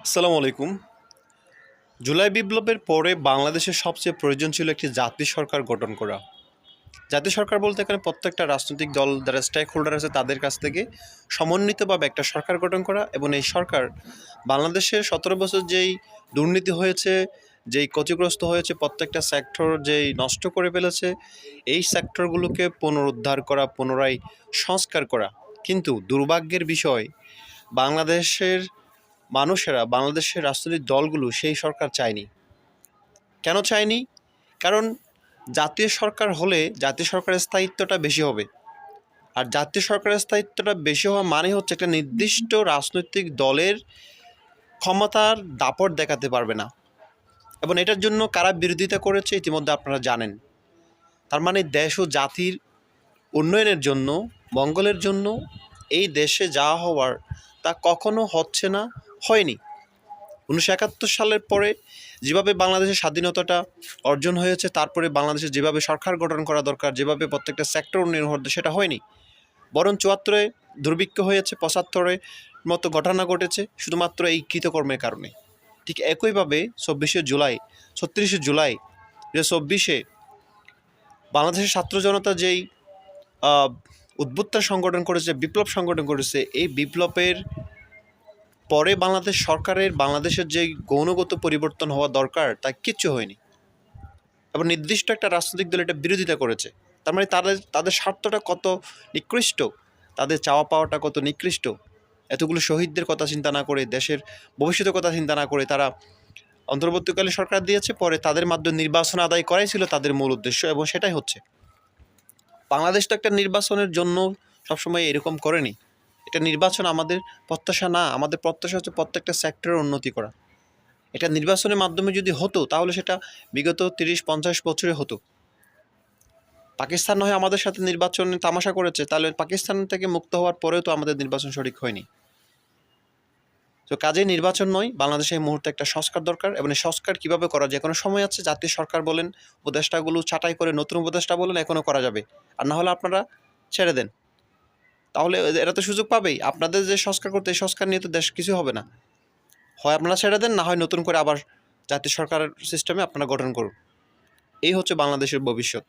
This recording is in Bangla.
আসসালামু আলাইকুম। জুলাই বিপ্লবের পরে বাংলাদেশের সবচেয়ে প্রয়োজন ছিল একটি জাতীয় সরকার গঠন করা। জাতীয় সরকার বলতে এখানে প্রত্যেকটা রাজনৈতিক দল যারা স্টেক হোল্ডার আছে তাদের কাছ থেকে সমন্বিতভাবে একটা সরকার গঠন করা এবং এই সরকার বাংলাদেশের ১৭ বছর যেই দুর্নীতি হয়েছে, যেই ক্ষতিগ্রস্ত হয়েছে, প্রত্যেকটা সেক্টর যেই নষ্ট করে ফেলেছে, এই সেক্টরগুলোকে পুনরুদ্ধার করা, পুনরায় সংস্কার করা। কিন্তু দুর্ভাগ্যের বিষয় বাংলাদেশের মানুষেরা, বাংলাদেশের রাজনৈতিক দলগুলো সেই সরকার চায়নি। কেন চায়নি? কারণ জাতীয় সরকার হলে জাতীয় সরকারের স্থায়িত্বটা বেশি হবে। আর জাতীয় সরকারের স্থায়িত্বটা বেশি হওয়া মানে হচ্ছে একটা নির্দিষ্ট রাজনৈতিক দলের ক্ষমতার দাপট দেখাতে পারবে না। এবং এটার জন্য কারা বিরোধিতা করেছে ইতিমধ্যে আপনারা জানেন। তার মানে দেশ ও জাতির উন্নয়নের জন্য, মঙ্গলের জন্য এই দেশে যা হওয়ার তা কখনো হচ্ছে না, হয়নি। ১৯৭১ সালের পরে যেভাবে বাংলাদেশের স্বাধীনতাটা অর্জন হয়েছে, তারপরে বাংলাদেশে যেভাবে সরকার গঠন করা দরকার, যেভাবে প্রত্যেকটা সেক্টর উন্নয়ন হতো, সেটা হয়নি। বরং ৭৪-এ দুর্ভিক্ষ হয়েছে, ৭৫-এ মতো ঘটনা ঘটেছে শুধুমাত্র এই কৃতকর্মের কারণে। ঠিক একইভাবে ২৪শে জুলাই, ৩৬শে জুলাই ২০২৪-এ বাংলাদেশের ছাত্র জনতা যেই উদ্বুত্থান সংগঠন করেছে, বিপ্লব সংগঠন করেছে, এই বিপ্লবের পরে বাংলাদেশ সরকারের বাংলাদেশের যে গৌণগত পরিবর্তন হওয়া দরকার তা কিচ্ছু হয়নি। এবং নির্দিষ্ট একটা রাজনৈতিক দল এটা বিরোধিতা করেছে। তার মানে তাদের স্বার্থটা কত নিকৃষ্ট, তাদের চাওয়া পাওয়াটা কত নিকৃষ্ট। এতগুলো শহীদদের কথা চিন্তা না করে, দেশের ভবিষ্যতের কথা চিন্তা না করে তারা অন্তর্বর্তীকালীন সরকার দিয়েছে, পরে তাদের মাধ্যমে নির্বাচন আদায় করাই ছিল তাদের মূল উদ্দেশ্য এবং সেটাই হচ্ছে। বাংলাদেশ তো একটা নির্বাচনের জন্য সবসময় এরকম করেনি। এটা নির্বাচন আমাদের প্রত্যাশা না, আমাদের প্রত্যাশা হচ্ছে প্রত্যেকটা সেক্টরের উন্নতি করা। এটা নির্বাচনের মাধ্যমে যদি হতো তাহলে সেটা বিগত ৩০-৫০ বছরে হতো। পাকিস্তান নয় আমাদের সাথে নির্বাচনে তামাশা করেছে, তাহলে পাকিস্তান থেকে মুক্ত হওয়ার পরেও তো আমাদের নির্বাচন সঠিক হয়নি। তো কাজেই নির্বাচন নয়, বাংলাদেশে এই মুহূর্তে একটা সংস্কার দরকার এবং এই সংস্কার কীভাবে করা যায়, এখনো সময় আছে। জাতীয় সরকার বলেন, উপদেষ্টাগুলো ছাঁটাই করে নতুন উপদেষ্টা বলেন, এখনও করা যাবে। আর না হলে আপনারা ছেড়ে দেন, তাহলে এরা তো সুযোগ পাবেই। আপনাদের যে সংস্কার করতে, এই সংস্কার নিয়ে তো দেশ কিছু হবে না। হয় আপনারা ছেড়ে দেন, না হয় নতুন করে আবার জাতীয় সরকারের সিস্টেমে আপনারা গঠন করুন। এই হচ্ছে বাংলাদেশের ভবিষ্যৎ।